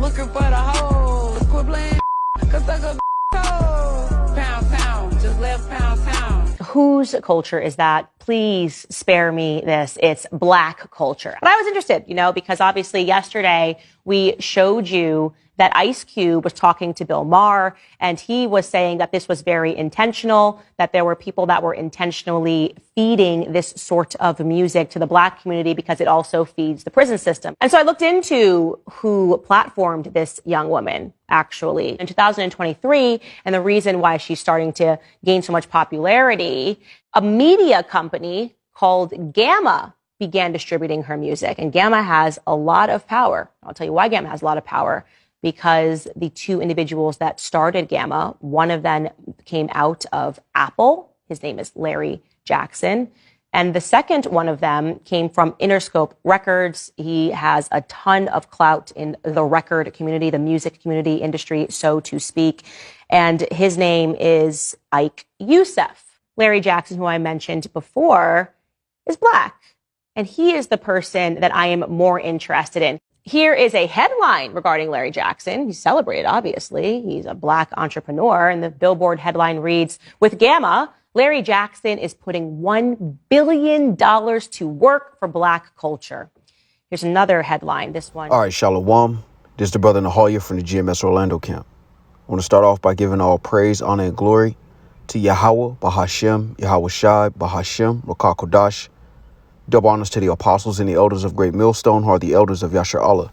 looking for the hoes. Quit playing, cause I go cold. Pound, pound, just left pound, pound. Whose culture is that? Please spare me this. It's Black culture. But I was interested, because obviously yesterday we showed you that Ice Cube was talking to Bill Maher, and he was saying that this was very intentional, that there were people that were intentionally feeding this sort of music to the Black community because it also feeds the prison system. And so I looked into who platformed this young woman, actually, in 2023, and the reason why she's starting to gain so much popularity. A media company called Gamma began distributing her music, and Gamma has a lot of power. I'll tell you why Gamma has a lot of power. Because the two individuals that started Gamma, one of them came out of Apple. His name is Larry Jackson. And the second one of them came from Interscope Records. He has a ton of clout in the record community, the music community industry, so to speak. And his name is Ike Youssef. Larry Jackson, who I mentioned before, is Black. And he is the person that I am more interested in. Here is a headline regarding Larry Jackson. He's celebrated, obviously. He's a Black entrepreneur. And the Billboard headline reads, with Gamma, Larry Jackson is putting $1 billion to work for Black culture. Here's another headline. This one. All right, Shalom. This is the brother Nahaya from the GMS Orlando camp. I want to start off by giving all praise, honor, and glory to Yahweh, Bahashem, Yahweh Shai, Bahashem, Rakah Kodash. Double honors to the apostles and the elders of Great Millstone, who are the elders of Yashar Allah.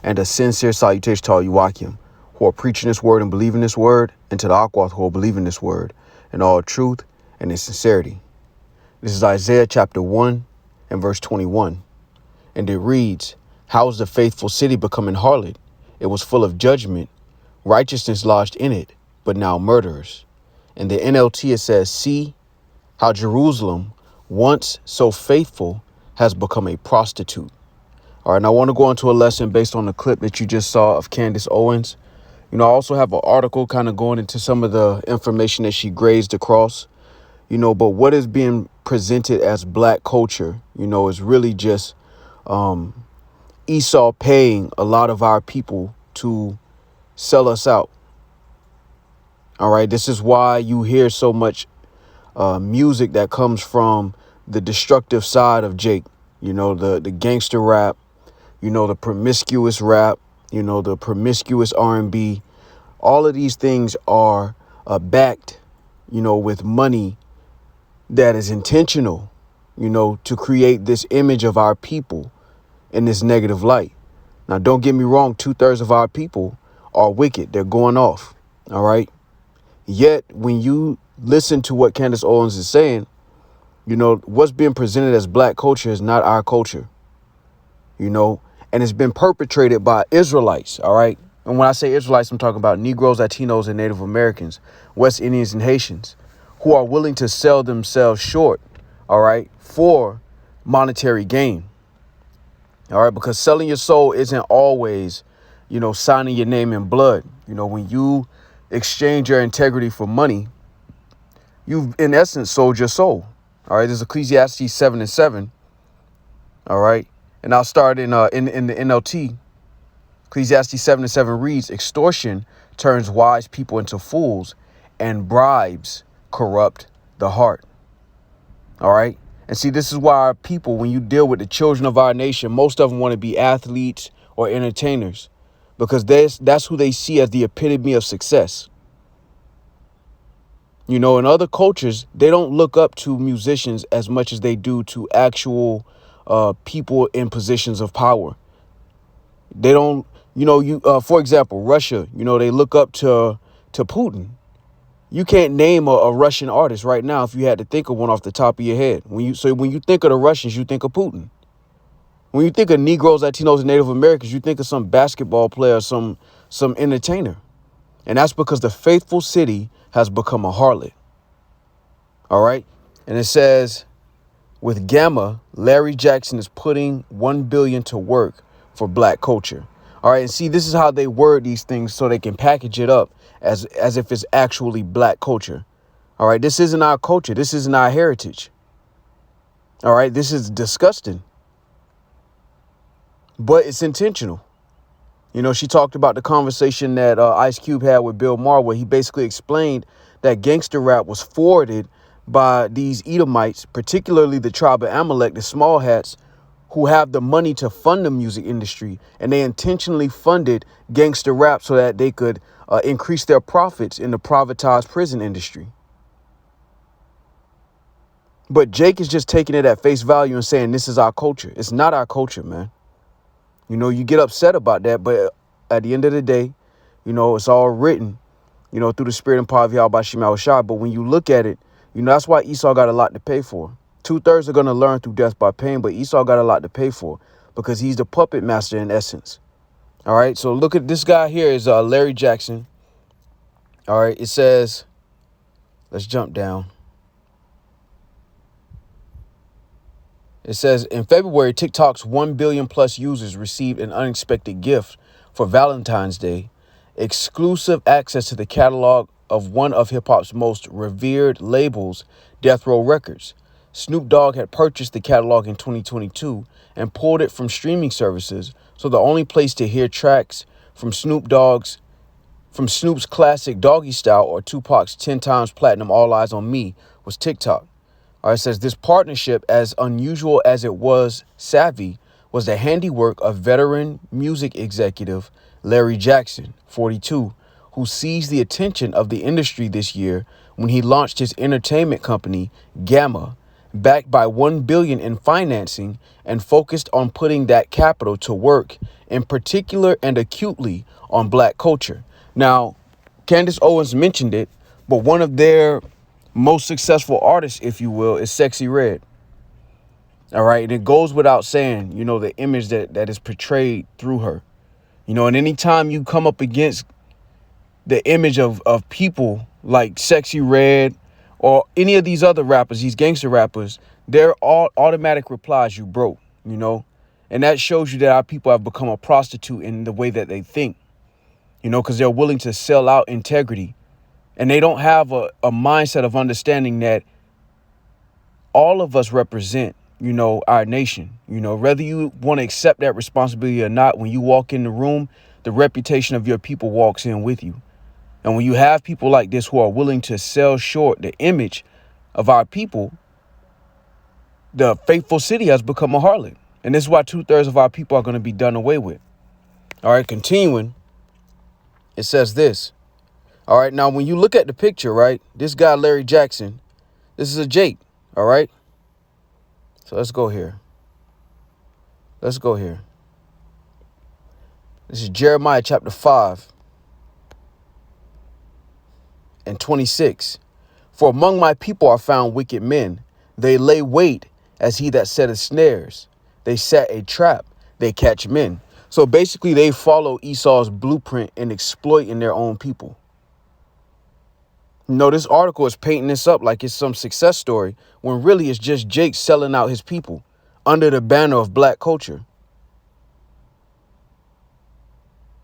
And a sincere salutation to all Yuakim, who are preaching this word and believing this word, and to the Akwath, who are believing this word in all truth and in sincerity. This is Isaiah chapter 1 and verse 21. And it reads, how is the faithful city becoming harlot? It was full of judgment, righteousness lodged in it, but now murderers. In the NLT it says, see how Jerusalem, once so faithful, has become a prostitute. All right, and I want to go into a lesson based on the clip that you just saw of Candace Owens. I also have an article kind of going into some of the information that she grazed across, but what is being presented as Black culture, is really just Esau paying a lot of our people to sell us out. All right, this is why you hear so much music that comes from the destructive side of Jake, the gangster rap, the promiscuous rap, the promiscuous R&B. All of these things are backed, with money that is intentional, to create this image of our people in this negative light. Now, don't get me wrong. 2/3 of our people are wicked. They're going off. All right. Yet when you listen to what Candace Owens is saying, what's being presented as Black culture is not our culture, and it's been perpetrated by Israelites. All right. And when I say Israelites, I'm talking about Negroes, Latinos, and Native Americans, West Indians and Haitians, who are willing to sell themselves short. All right. For monetary gain. All right. Because selling your soul isn't always, signing your name in blood. When you exchange your integrity for money, you've in essence sold your soul. All right, there's Ecclesiastes 7:7. All right, and I'll start in the NLT. Ecclesiastes 7:7 reads, extortion turns wise people into fools, and bribes corrupt the heart. All right, and see, this is why our people, when you deal with the children of our nation, most of them want to be athletes or entertainers, because that's who they see as the epitome of success. In other cultures, they don't look up to musicians as much as they do to actual people in positions of power. They don't, for example, Russia, they look up to Putin. You can't name a Russian artist right now if you had to think of one off the top of your head. When you think of the Russians, you think of Putin. When you think of Negroes, Latinos, and Native Americans, you think of some basketball player, some entertainer. And that's because the faithful city has become a harlot. All right. And it says, with Gamma, Larry Jackson is putting $1 billion to work for Black culture. All right. And see, this is how they word these things so they can package it up as if it's actually Black culture. All right. This isn't our culture. This isn't our heritage. All right. This is disgusting. But it's intentional. You know, she talked about the conversation that Ice Cube had with Bill Maher, where he basically explained that gangster rap was forwarded by these Edomites, particularly the tribe of Amalek, the small hats, who have the money to fund the music industry. And they intentionally funded gangster rap so that they could increase their profits in the privatized prison industry. But Jake is just taking it at face value and saying this is our culture. It's not our culture, man. You know, you get upset about that, but at the end of the day, you know, it's all written, you know, through the spirit and power of Yahweh Shema Shah. But when you look at it, you know, that's why Esau got a lot to pay for. 2/3 are going to learn through death by pain, but Esau got a lot to pay for because he's the puppet master in essence. All right. So look at this guy here is Larry Jackson. All right. It says, let's jump down. It says in February, TikTok's 1 billion plus users received an unexpected gift for Valentine's Day, exclusive access to the catalog of one of hip hop's most revered labels, Death Row Records. Snoop Dogg had purchased the catalog in 2022 and pulled it from streaming services. So the only place to hear tracks from Snoop's classic Doggy Style or Tupac's 10 times platinum All Eyes on Me was TikTok. All right, it says this partnership, as unusual as it was savvy, was the handiwork of veteran music executive Larry Jackson, 42, who seized the attention of the industry this year when he launched his entertainment company, Gamma, backed by $1 billion in financing and focused on putting that capital to work, in particular and acutely on Black culture. Now, Candace Owens mentioned it, but one of their most successful artists, if you will, is Sexy Red. All right. And it goes without saying, you know, the image that is portrayed through her, you know, and anytime you come up against the image of people like Sexy Red or any of these other rappers, these gangster rappers, they're all automatic replies, you broke, you know, and that shows you that our people have become a prostitute in the way that they think, you know, because they're willing to sell out integrity. And they don't have a mindset of understanding that all of us represent, you know, our nation. You know, whether you want to accept that responsibility or not, when you walk in the room, the reputation of your people walks in with you. And when you have people like this who are willing to sell short the image of our people, the faithful city has become a harlot. And this is why 2/3 of our people are going to be done away with. All right, continuing, it says this. All right, now, when you look at the picture, right, this guy, Larry Jackson, this is a Jake, all right? So let's go here. Let's go here. This is Jeremiah chapter 5 and 26. For among my people are found wicked men. They lay wait as he that setteth snares. They set a trap. They catch men. So basically, they follow Esau's blueprint in exploiting their own people. No, this article is painting this up like it's some success story when really it's just Jake selling out his people under the banner of Black culture.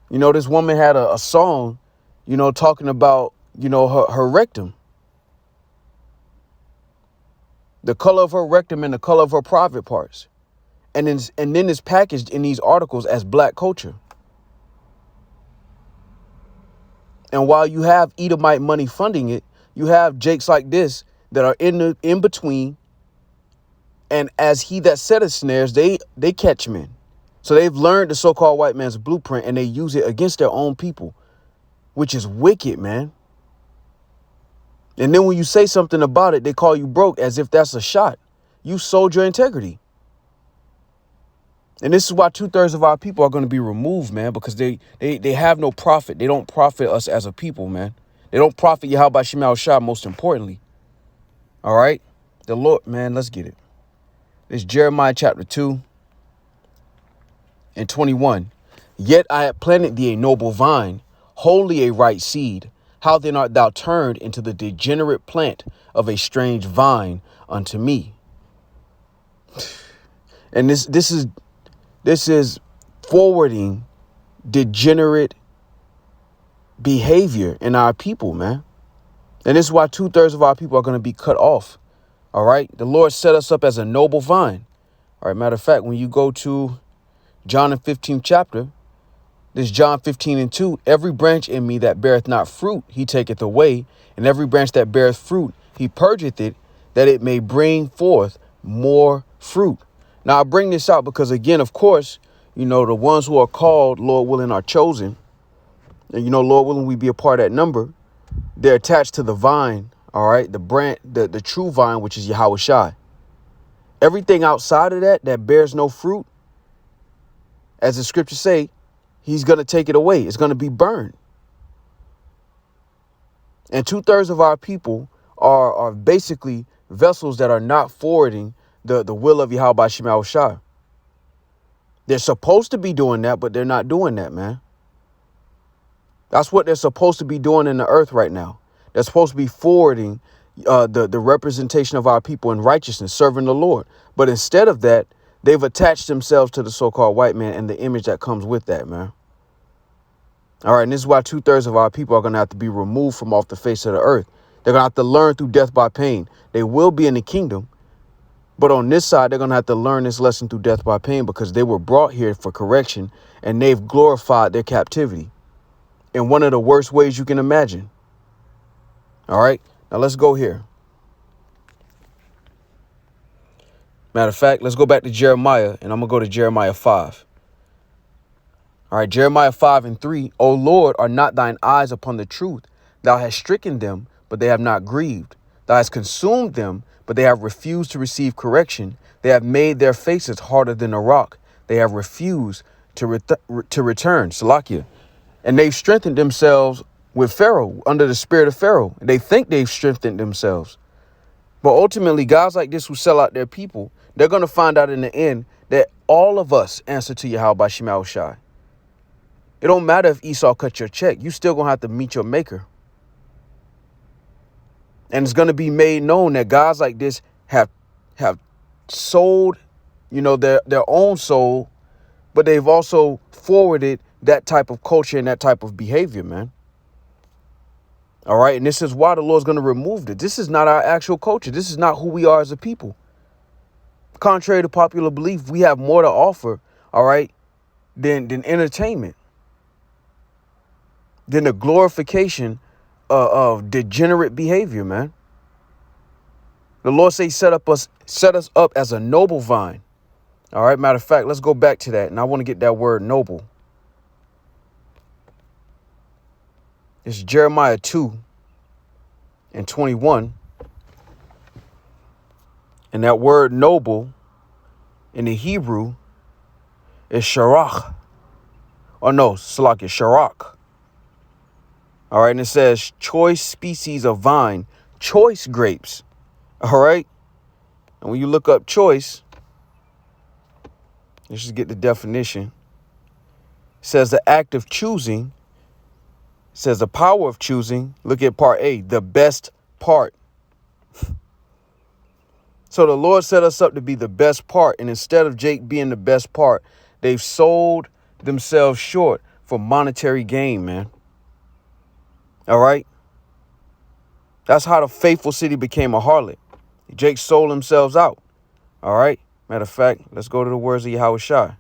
You know, this woman had a song, you know, talking about, you know, her rectum, the color of her rectum and the color of her private parts. And then it's packaged in these articles as Black culture. And while you have Edomite money funding it, you have Jakes like this that are in between. And as he that setteth snares, they catch men. So they've learned the so-called white man's blueprint and they use it against their own people, which is wicked, man. And then when you say something about it, they call you broke as if that's a shot. You sold your integrity. And this is why 2/3 of our people are going to be removed, man, because they have no profit. They don't profit us as a people, man. They don't profit Yahweh Shema Shah, most importantly. All right. The Lord, man, let's get it. It's Jeremiah chapter 2 and 21. Yet I have planted thee a noble vine, wholly a right seed. How then art thou turned into the degenerate plant of a strange vine unto me? And this is forwarding degenerate behavior in our people, man. And this is why 2/3 of our people are going to be cut off. All right. The Lord set us up as a noble vine. All right. Matter of fact, when you go to John the 15th chapter, This John 15:2, every branch in me that beareth not fruit, he taketh away. And every branch that beareth fruit, he purgeth it, that it may bring forth more fruit. Now, I bring this out because, again, of course, the ones who are called, Lord willing, are chosen. And, Lord willing, we be a part of that number. They're attached to the vine, all right, the branch, the true vine, which is Yahweh Shai. Everything outside of that bears no fruit, as the scriptures say, he's going to take it away. It's going to be burned. And 2/3 of our people are basically vessels that are not forwarding the will of Yahweh by Shema Shai. They're supposed to be doing that, but they're not doing that, man. That's what they're supposed to be doing in the earth right now. They're supposed to be forwarding the representation of our people in righteousness, serving the Lord. But instead of that, they've attached themselves to the so-called white man and the image that comes with that, man. All right. And this is why 2/3 of our people are going to have to be removed from off the face of the earth. They're going to have to learn through death by pain. They will be in the kingdom. But on this side, they're going to have to learn this lesson through death by pain because they were brought here for correction and they've glorified their captivity in one of the worst ways you can imagine. All right. Now let's go here. Matter of fact, let's go back to Jeremiah and I'm going to go to Jeremiah 5. All right, Jeremiah 5:3. O Lord, are not thine eyes upon the truth? Thou hast stricken them, but they have not grieved. Thou hast consumed them, but they have refused to receive correction. They have made their faces harder than a rock. They have refused to return. Salakia. And they've strengthened themselves with Pharaoh, under the spirit of Pharaoh. They think they've strengthened themselves. But ultimately, guys like this who sell out their people, they're going to find out in the end that all of us answer to Yahweh by Shema Shai. It don't matter if Esau cut your check. You still going to have to meet your maker. And it's going to be made known that guys like this have sold, their own soul, but they've also forwarded that type of culture and that type of behavior, man. All right. And this is why the Lord's going to remove it. This is not our actual culture. This is not who we are as a people. Contrary to popular belief, we have more to offer, all right, than entertainment. Than the glorification of degenerate behavior, man. The Lord say set us up as a noble vine. All right. Matter of fact, let's go back to that. And I want to get that word noble. It's Jeremiah 2:21. And that word noble in the Hebrew is sharach. Oh, no, Salakia, sharak. All right. And it says choice species of vine, choice grapes. All right. And when you look up choice, let's just get the definition. It says the act of choosing, it says the power of choosing. Look at part A, the best part. So the Lord set us up to be the best part. And instead of Jake being the best part, they've sold themselves short for monetary gain, man. All right. That's how the faithful city became a harlot. Jake sold themselves out. All right. Matter of fact, let's go to the words of Yahweh Shai.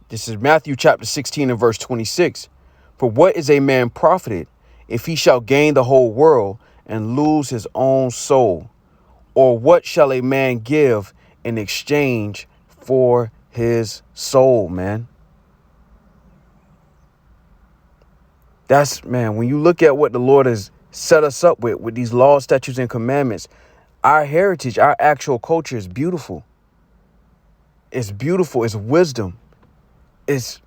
This is Matthew chapter 16 and verse 26. For what is a man profited if he shall gain the whole world and lose his own soul? Or what shall a man give in exchange for his soul, man? That's, man, when you look at what the Lord has set us up with these laws, statutes, and commandments, our heritage, our actual culture is beautiful. It's beautiful. It's wisdom. It's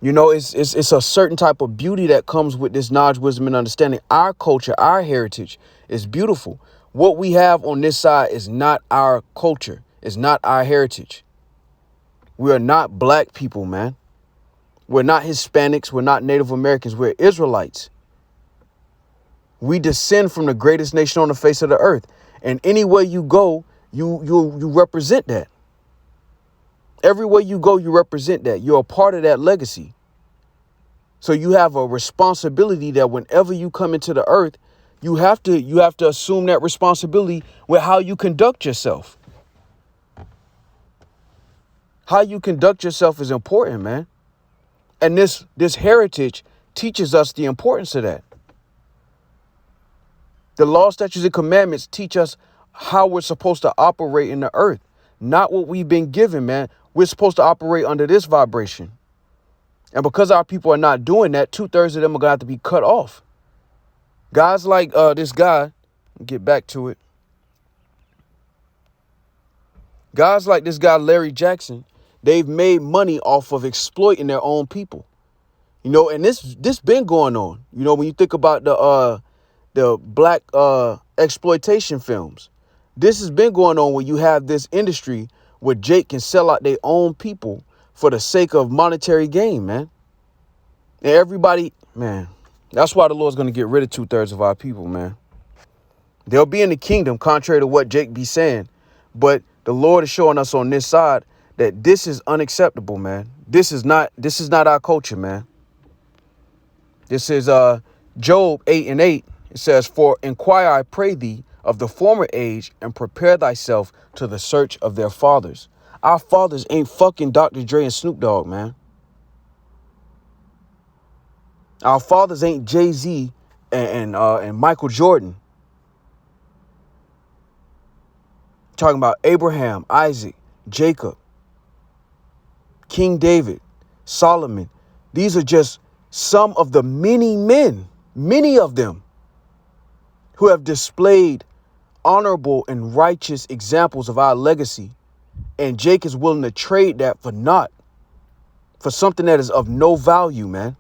a certain type of beauty that comes with this knowledge, wisdom, and understanding. Our culture, our heritage is beautiful. What we have on this side is not our culture. It's not our heritage. We are not black people, man. We're not Hispanics. We're not Native Americans. We're Israelites. We descend from the greatest nation on the face of the earth. And anywhere you go, you represent that. Everywhere you go, you represent that. You're a part of that legacy. So you have a responsibility that whenever you come into the earth, you have to assume that responsibility with how you conduct yourself. How you conduct yourself is important, man. And this heritage teaches us the importance of that. The law, statutes, and commandments teach us how we're supposed to operate in the earth, not what we've been given, man. We're supposed to operate under this vibration. And because our people are not doing that, 2/3 of them are going to have to be cut off. Guys like this guy, get back to it. Guys like this guy, Larry Jackson, they've made money off of exploiting their own people. You know, and this been going on. You know, when you think about the black exploitation films, this has been going on where you have this industry where Jake can sell out their own people for the sake of monetary gain, man. And everybody, man, that's why the Lord's going to get rid of 2/3 of our people, man. They'll be in the kingdom, contrary to what Jake be saying. But the Lord is showing us on this side that this is unacceptable, man. This is not our culture, man. This is Job 8:8. It says, "For inquire, I pray thee, of the former age, and prepare thyself to the search of their fathers." Our fathers ain't fucking Dr. Dre and Snoop Dogg, man. Our fathers ain't Jay-Z and Michael Jordan. Talking about Abraham, Isaac, Jacob, King David, Solomon. These are just some of the many men, many of them, who have displayed honorable and righteous examples of our legacy. And Jake is willing to trade that for naught, for something that is of no value, man.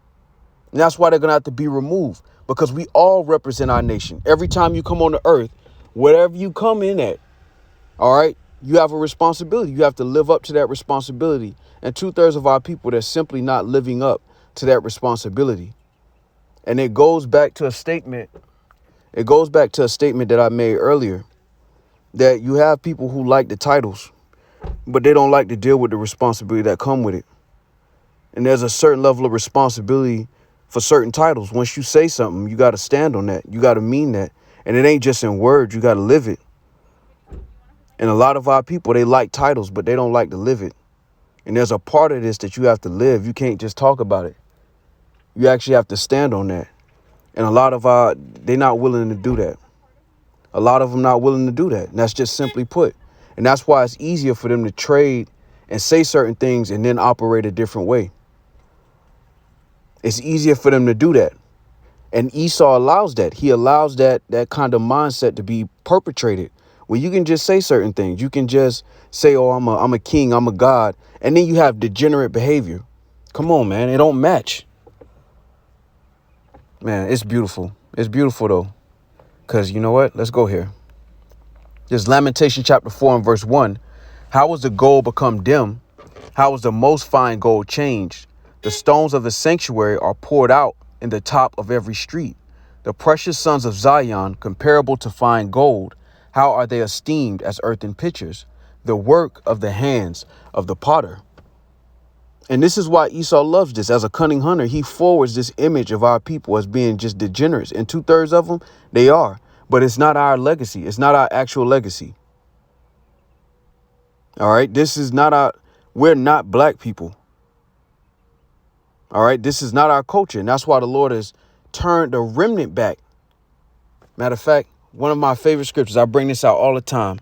And that's why they're going to have to be removed, because we all represent our nation. Every time you come on the earth, whatever you come in at, all right, you have a responsibility. You have to live up to that responsibility. And 2/3 of our people, they're simply not living up to that responsibility. And it goes back to a statement. It goes back to a statement that I made earlier, that you have people who like the titles, but they don't like to deal with the responsibility that come with it. And there's a certain level of responsibility for certain titles. Once you say something, you got to stand on that. You got to mean that. And it ain't just in words. You got to live it. And a lot of our people, they like titles, but they don't like to live it. And there's a part of this that you have to live. You can't just talk about it. You actually have to stand on that. And a lot of they're not willing to do that. A lot of them not willing to do that. And that's just simply put. And that's why it's easier for them to trade and say certain things and then operate a different way. It's easier for them to do that. And Esau allows that. He allows that kind of mindset to be perpetrated, where you can just say certain things. You can just say, oh, I'm a king, I'm a god. And then you have degenerate behavior. Come on, man. It don't match. Man, it's beautiful. It's beautiful, though. Because you know what? Let's go here. This Lamentation chapter 4 and verse 1. How was the gold become dim? How was the most fine gold changed? The stones of the sanctuary are poured out in the top of every street. The precious sons of Zion, comparable to fine gold, how are they esteemed as earthen pitchers, the work of the hands of the potter? And this is why Esau loves this. As a cunning hunter, he forwards this image of our people as being just degenerates. And 2/3 of them, they are. But it's not our legacy. It's not our actual legacy. All right. This is not we're not black people. All right. This is not our culture. And that's why the Lord has turned the remnant back. Matter of fact, one of my favorite scriptures, I bring this out all the time.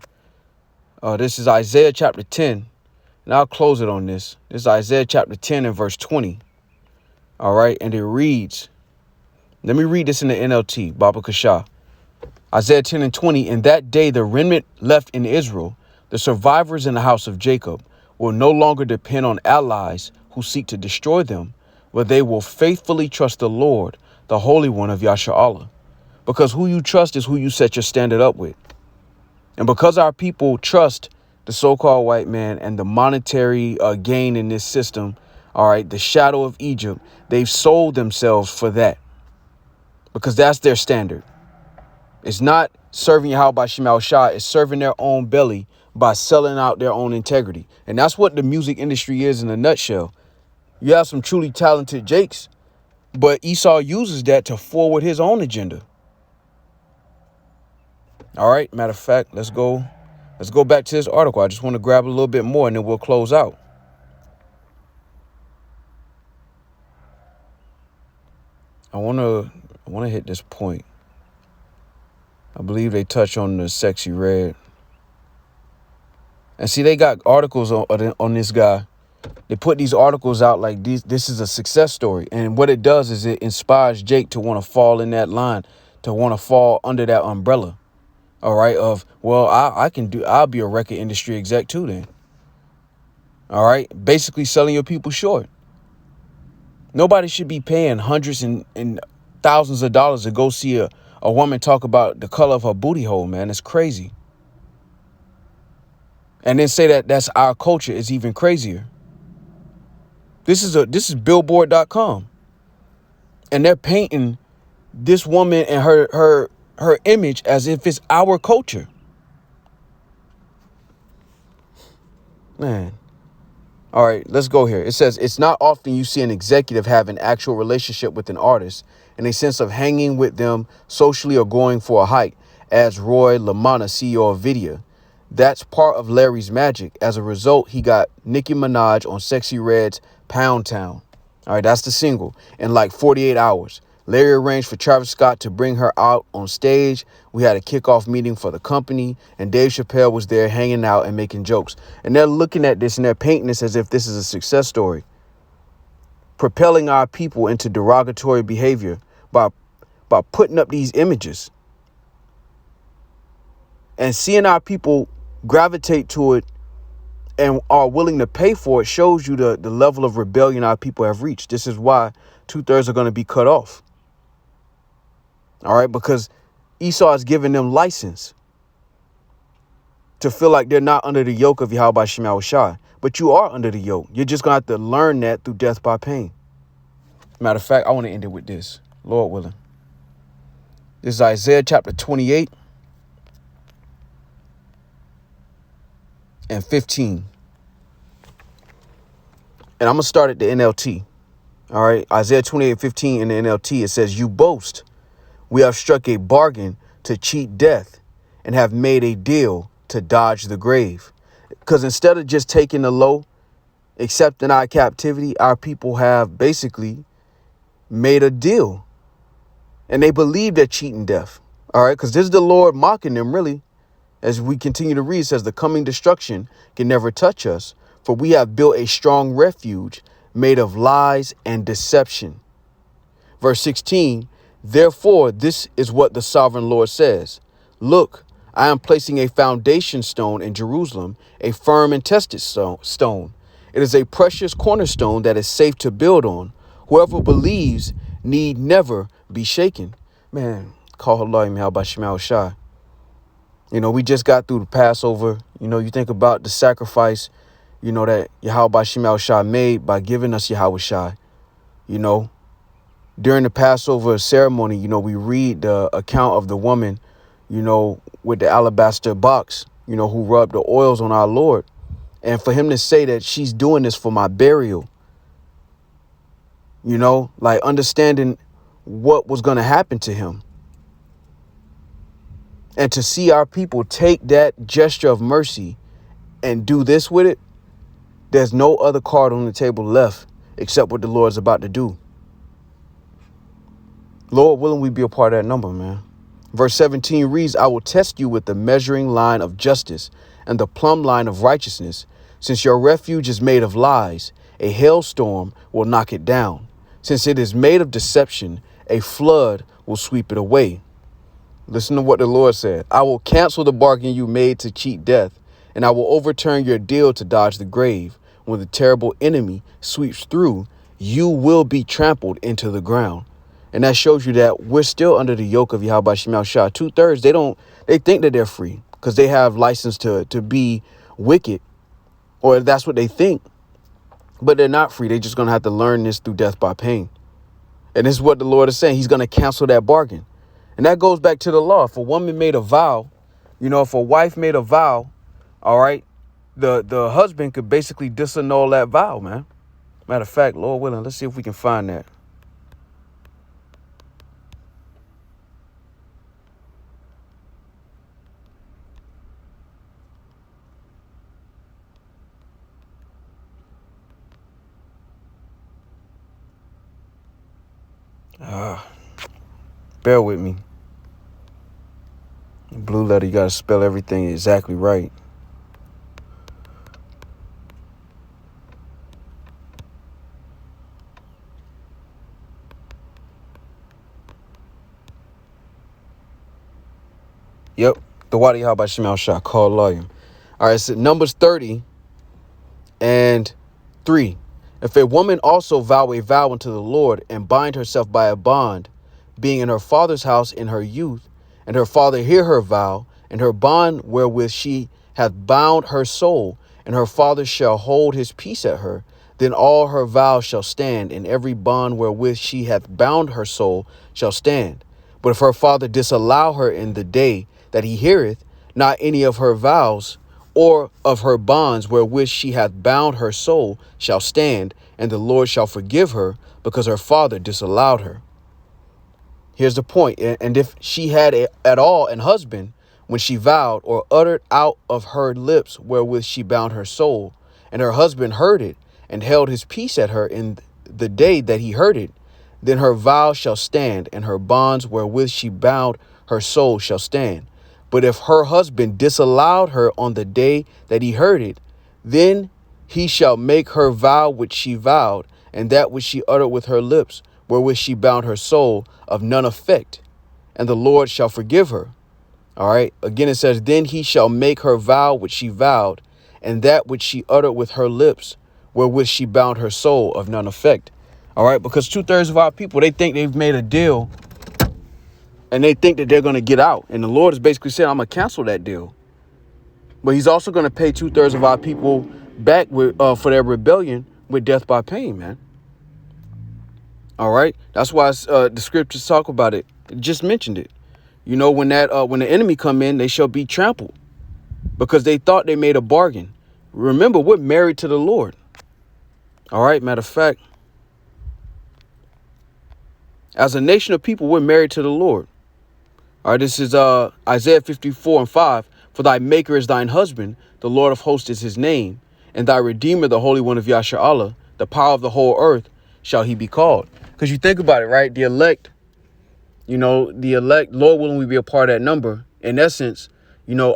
This is Isaiah chapter 10. And I'll close it on this. This is Isaiah chapter 10 and verse 20. All right. And it reads, let me read this in the NLT, Baba Kasha. Isaiah 10 and 20. In that day, the remnant left in Israel, the survivors in the house of Jacob, will no longer depend on allies who seek to destroy them, but they will faithfully trust the Lord, the Holy One of Yasha'Allah. Because who you trust is who you set your standard up with. And because our people trust the so-called white man and the monetary gain in this system, all right, the shadow of Egypt, they've sold themselves for that. Because that's their standard. It's not serving Yahweh Shemal Shah, it's serving their own belly by selling out their own integrity. And that's what the music industry is in a nutshell. You have some truly talented Jakes, but Esau uses that to forward his own agenda. All right. Matter of fact, let's go back to this article. I just want to grab a little bit more and then we'll close out. I wanna hit this point. I believe they touch on the Sexy Red. And see, they got articles on this guy. They put these articles out like this is a success story. And what it does is it inspires Jake to want to fall in that line, to want to fall under that umbrella. All right. Of, well, I'll be a record industry exec too then. All right. Basically selling your people short. Nobody should be paying hundreds and thousands of dollars to go see a woman talk about the color of her booty hole, man. It's crazy. And then say that that's our culture is even crazier. This is billboard.com. And they're painting this woman and her image as if it's our culture. Man. All right, let's go here. It says, it's not often you see an executive have an actual relationship with an artist in a sense of hanging with them socially or going for a hike, adds Roy LaManna, CEO of Vidya. That's part of Larry's magic. As a result, he got Nicki Minaj on Sexy Red's Pound Town. All right, that's the single. In like 48 hours. Larry arranged for Travis Scott to bring her out on stage. We had a kickoff meeting for the company, and Dave Chappelle was there hanging out and making jokes. And they're looking at this and they're painting this as if this is a success story. Propelling our people into derogatory behavior by putting up these images. And seeing our people gravitate to it and are willing to pay for it shows you the level of rebellion our people have reached. This is why 2/3 are going to be cut off. All right, because Esau is giving them license to feel like they're not under the yoke of Yahweh Shema Shai. But you are under the yoke. You're just going to have to learn that through death by pain. Matter of fact, I want to end it with this, Lord willing. This is Isaiah chapter 28 and 15. And I'm going to start at the NLT. All right, Isaiah 28:15 in the NLT, it says, you boast. We have struck a bargain to cheat death and have made a deal to dodge the grave. Because instead of just taking the low, accepting our captivity, our people have basically made a deal. And they believe they're cheating death. All right, because this is the Lord mocking them, really. As we continue to read, it says, the coming destruction can never touch us, for we have built a strong refuge made of lies and deception. Verse 16, therefore, this is what the sovereign Lord says. Look, I am placing a foundation stone in Jerusalem, a firm and tested stone. It is a precious cornerstone that is safe to build on. Whoever believes need never be shaken. Man, call Harlot how about Shema Shai. You know, we just got through the Passover. You know, you think about the sacrifice, you know, that Yahweh Shema Shai made by giving us Yahweh Shai. You know, during the Passover ceremony, you know, we read the account of the woman, you know, with the alabaster box, you know, who rubbed the oils on our Lord. And for him to say that she's doing this for my burial, you know, like understanding what was going to happen to him. And to see our people take that gesture of mercy and do this with it, there's no other card on the table left except what the Lord's about to do. Lord willing, we be a part of that number, man. Verse 17 reads, I will test you with the measuring line of justice and the plumb line of righteousness. Since your refuge is made of lies, a hailstorm will knock it down. Since it is made of deception, a flood will sweep it away. Listen to what the Lord said. I will cancel the bargain you made to cheat death, and I will overturn your deal to dodge the grave. When the terrible enemy sweeps through, you will be trampled into the ground. And that shows you that we're still under the yoke of Yahweh Shema Shai. 2/3, they think that they're free because they have license to be wicked, or that's what they think. But they're not free. They're just going to have to learn this through death by pain. And this is what the Lord is saying. He's going to cancel that bargain. And that goes back to the law. If a woman made a vow, you know, if a wife made a vow, all right, the husband could basically disannul that vow, man. Matter of fact, Lord willing, let's see if we can find that. Bear with me. Blue letter, you got to spell everything exactly right. Yep. The Wadi Habashim Shah, called lawyer. All right, so Numbers 30 and 3. If a woman also vow a vow unto the Lord and bind herself by a bond, being in her father's house in her youth, and her father hear her vow, and her bond wherewith she hath bound her soul, and her father shall hold his peace at her, then all her vows shall stand, and every bond wherewith she hath bound her soul shall stand. But if her father disallow her in the day that he heareth not any of her vows, or of her bonds wherewith she hath bound her soul shall stand, and the Lord shall forgive her, because her father disallowed her. Here's the point. And if she had at all an husband, when she vowed, or uttered out of her lips wherewith she bound her soul, and her husband heard it, and held his peace at her in the day that he heard it, then her vow shall stand, and her bonds wherewith she bound her soul shall stand. But if her husband disallowed her on the day that he heard it, then he shall make her vow which she vowed, and that which she uttered with her lips, wherewith she bound her soul, of none effect, and the Lord shall forgive her. All right. Again, it says, then he shall make her vow which she vowed, and that which she uttered with her lips, wherewith she bound her soul, of none effect. All right. Because 2/3 of our people, they think they've made a deal, and they think that they're going to get out. And the Lord is basically saying, I'm going to cancel that deal. But he's also going to pay 2/3 of our people back with for their rebellion with death by pain, man. All right. That's why the scriptures talk about it. It just mentioned it. You know, when the enemy come in, they shall be trampled, because they thought they made a bargain. Remember, we're married to the Lord. All right. Matter of fact, as a nation of people, we're married to the Lord. All right. This is Isaiah 54:5. For thy maker is thine husband, the Lord of hosts is his name, and thy redeemer, the Holy One of Yasharallah, the power of the whole earth, shall he be called. Because you think about it, right? The elect, Lord willing, we be a part of that number. In essence,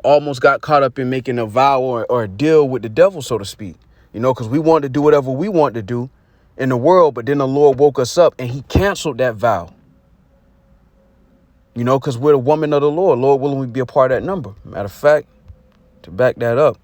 almost got caught up in making a vow or a deal with the devil, so to speak, because we wanted to do whatever we want to do in the world. But then the Lord woke us up and he canceled that vow, because we're the woman of the Lord. Lord willing, we be a part of that number. Matter of fact, to back that up,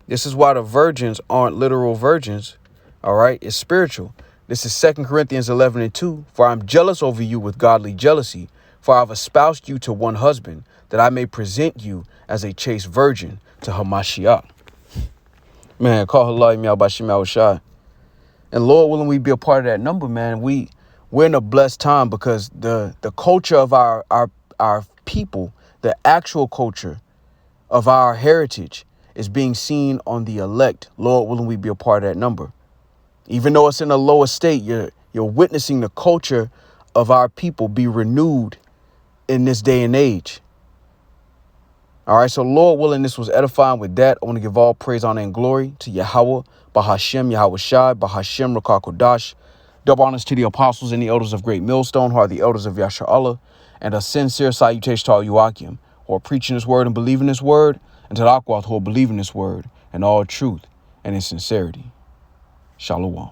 this is why the virgins aren't literal virgins. All right. It's spiritual. This is 2 Corinthians 11:2. For I'm jealous over you with godly jealousy, for I've espoused you to one husband, that I may present you as a chaste virgin to Hamashiach. Man, call Harlot me out by Shemal Shai. And Lord willing, we be a part of that number, man. We're in a blessed time, because the culture of our people, the actual culture of our heritage, is being seen on the elect. Lord willing, we be a part of that number. Even though it's in a lower state, you're witnessing the culture of our people be renewed in this day and age. All right. So Lord willing, this was edifying. With that, I want to give all praise, honor, and glory to Yahweh, Bahashem, Yahweh Shai, Bahashem, Rakah Kodash. Double honors to the apostles and the elders of Great Millstone, who are the elders of Yasharallah, and a sincere salutation to all Yuakim, who are preaching this word and believing this word, and to the Akwath, who are believing this word in all truth and in sincerity. Shalom.